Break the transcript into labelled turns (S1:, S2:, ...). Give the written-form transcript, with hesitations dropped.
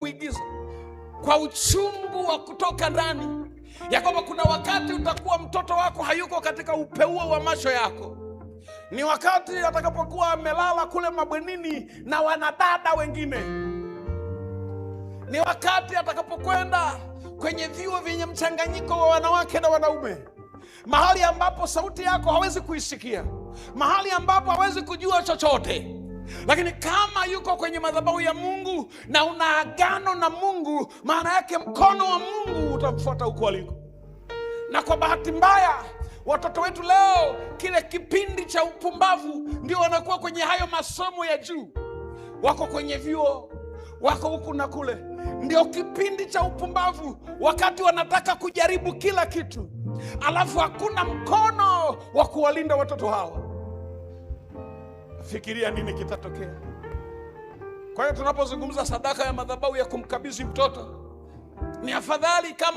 S1: kuigiza kwa uchungu wa kutoka ndani, ya kwamba kuna wakati utakuwa mtoto wako hayuko katika upeuo wa macho yako. Ni wakati atakapokuwa amelala kule mabwenini na wanadada wengine. Ni wakati atakapokwenda kwenye vyuo vyenye mchanganyiko wa wanawake na wanaume, mahali ambapo sauti yako hawezi kuisikia, mahali ambapo hawezi kujua chochote. Lakini kama yuko kwenye madhabahu ya Mungu na una agano na Mungu, maana yake mkono wa Mungu utamfuata huko aliko. Na kwa bahati mbaya, watoto wetu leo, kile kipindi cha upumbavu ndio wanakuwa kwenye hayo masomo ya juu, wako kwenye vyuo, wako huku na kule. Ndio kipindi cha upumbavu, wakati wanataka kujaribu kila kitu, alafu hakuna mkono wa kuwalinda watoto hawa. Fikiria nini kitatokea. Kwa hiyo tunapozungumza sadaka ya madhabahu ya kumkabidhi mtoto, ni afadhali kama